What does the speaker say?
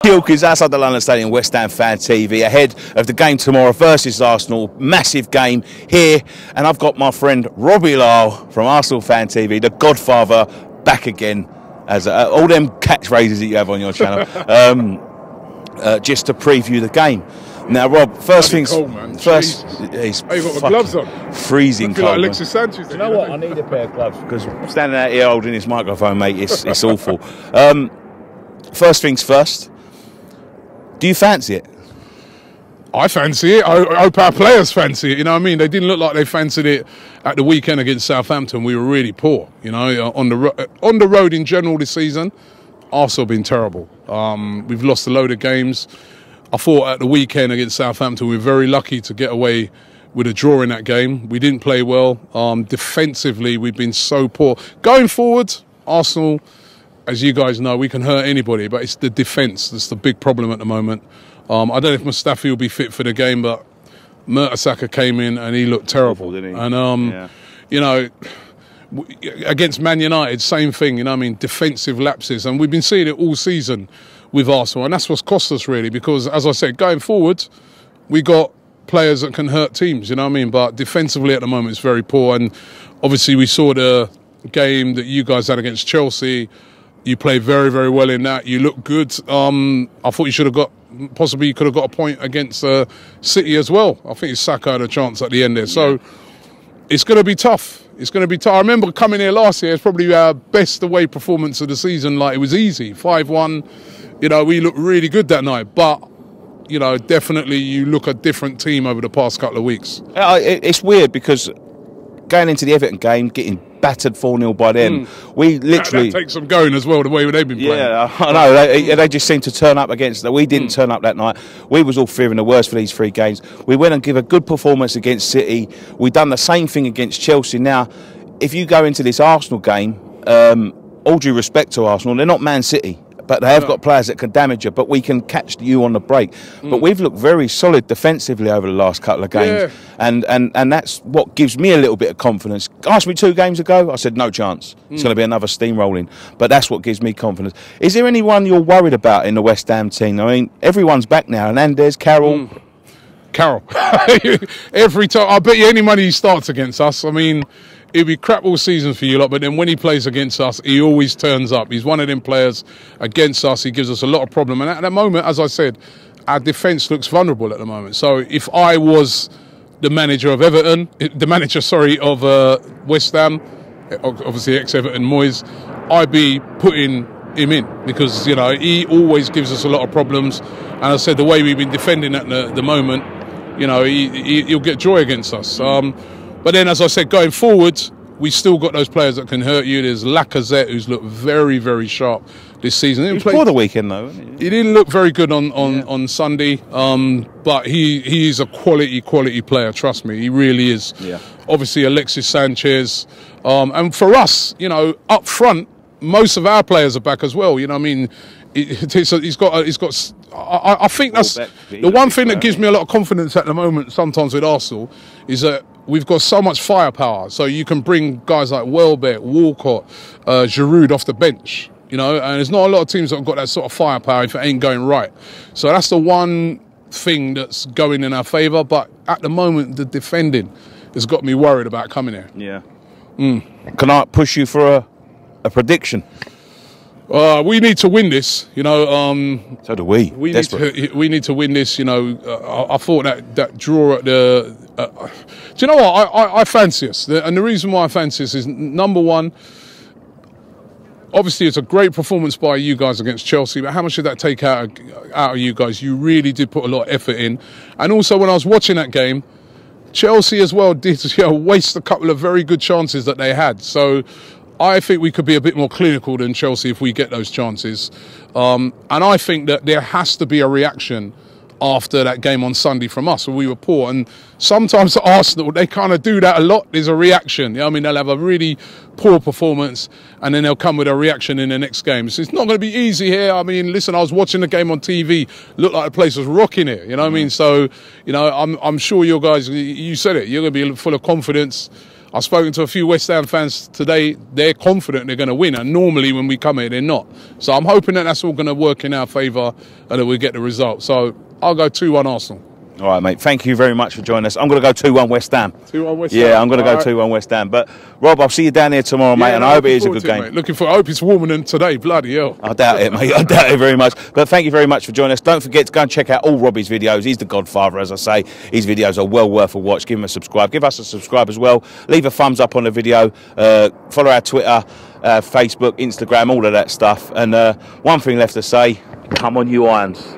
Kilkins outside the London Stadium, West Ham Fan TV, ahead of the game tomorrow versus Arsenal. Massive game here, and I've got my friend Robbie Lyle from Arsenal Fan TV, the Godfather, back again as all them catchphrases that you have on your channel, just to preview the game. Now, Rob, first things first. He's got my gloves on. Freezing cold. Like Alexis Sanchez. You know what? I need a pair of gloves because I'm standing out here holding this microphone, mate. It's awful. First things first. Do you fancy it? I fancy it. I hope our players fancy it. You know what I mean? They didn't look like they fancied it at the weekend against Southampton. We were really poor. You know, on the road in general this season, Arsenal have been terrible. We've lost a load of games. I thought at the weekend against Southampton we were very lucky to get away with a draw in that game. We didn't play well. Defensively, we've been so poor. Going forward, Arsenal, as you guys know, we can hurt anybody, but it's the defence that's the big problem at the moment. I don't know if Mustafi will be fit for the game, but Mertesacker came in and he looked terrible, didn't he? And, you know, against Man United, same thing, you know what I mean, defensive lapses. And we've been seeing it all season with Arsenal, and that's what's cost us, really, because, as I said, going forward, we got players that can hurt teams, you know what I mean? But defensively at the moment, it's very poor. And obviously, we saw the game that you guys had against Chelsea. You played very, very well in that. You looked good. I thought you should have got, possibly you could have got a point against City as well. I think Saka had a chance at the end there. So it's going to be tough. It's going to be tough. I remember coming here last year. It's probably our best away performance of the season. Like, it was easy, 5-1. You know, we looked really good that night. But, you know, definitely you look a different team over the past couple of weeks. It's weird because going into the Everton game, getting battered 4-0 by them, we literally... That takes some going as well, the way they've been playing. Yeah, I know. They just seem to turn up against that. We didn't turn up that night. We was all fearing the worst for these three games. We went and give a good performance against City. We done the same thing against Chelsea. Now, if you go into this Arsenal game, all due respect to Arsenal, they're not Man City. But they have got players that can damage you, but we can catch you on the break. But we've looked very solid defensively over the last couple of games. And that's what gives me a little bit of confidence. Asked me 2 games ago, I said no chance. It's going to be another steamrolling. But that's what gives me confidence. Is there anyone you're worried about in the West Ham team? I mean, everyone's back now. Hernandez, Carroll. Carroll. Every time. I bet you any money he starts against us. I mean, it'll be crap all season for you lot, but then when he plays against us, he always turns up. He's one of them players against us. He gives us a lot of problem. And at the moment, as I said, our defence looks vulnerable at the moment. So if I was the manager of Everton, of West Ham, obviously ex-Everton Moyes, I'd be putting him in because, you know, he always gives us a lot of problems. And as I said, the way we've been defending at the moment, you know, he'll get joy against us. But then, as I said, going forward, we still got those players that can hurt you. There's Lacazette, who's looked very, very sharp this season. He was poor the weekend, though. He didn't look very good on Sunday, but he is a quality player, trust me. He really is. Yeah. Obviously, Alexis Sanchez. And for us, you know, up front, most of our players are back as well. You know what I mean? He's got. I think that's the one thing that gives me a lot of confidence at the moment. Sometimes with Arsenal is that we've got so much firepower. So you can bring guys like Welbeck, Walcott, Giroud off the bench. You know, and there's not a lot of teams that have got that sort of firepower if it ain't going right. So that's the one thing that's going in our favour. But at the moment, the defending has got me worried about coming here. Yeah. Can I push you for a prediction? We need to win this, you know. So do we. We need to win this, you know. I thought that draw at the... do you know what? I fancy us. And the reason why I fancy us is, number one, obviously it's a great performance by you guys against Chelsea, but how much did that take out of you guys? You really did put a lot of effort in. And also, when I was watching that game, Chelsea as well did, you know, waste a couple of very good chances that they had. So I think we could be a bit more clinical than Chelsea if we get those chances. And I think that there has to be a reaction after that game on Sunday from us when we were poor. And sometimes at Arsenal, they kind of do that a lot. There's a reaction. You know, I mean, they'll have a really poor performance and then they'll come with a reaction in the next game. So it's not going to be easy here. I mean, listen, I was watching the game on TV. Looked like the place was rocking here. You know what I mean? So, you know, I'm sure you guys, you said it, you're going to be full of confidence. I've spoken to a few West Ham fans today. They're confident they're going to win, and normally when we come here, they're not. So I'm hoping that that's all going to work in our favour and that we get the result. So I'll go 2-1 Arsenal. All right, mate. Thank you very much for joining us. I'm going to go 2-1 West Ham. 2-1 West Ham? Yeah, I'm going to go 2-1 West Ham. But, Rob, I'll see you down here tomorrow, mate, and I hope it is a good game. I hope it's warmer than today. Bloody hell. I doubt it, mate. I doubt it very much. But thank you very much for joining us. Don't forget to go and check out all Robbie's videos. He's the godfather, as I say. His videos are well worth a watch. Give him a subscribe. Give us a subscribe as well. Leave a thumbs up on the video. Follow our Twitter, Facebook, Instagram, all of that stuff. And one thing left to say, come on, you Irons.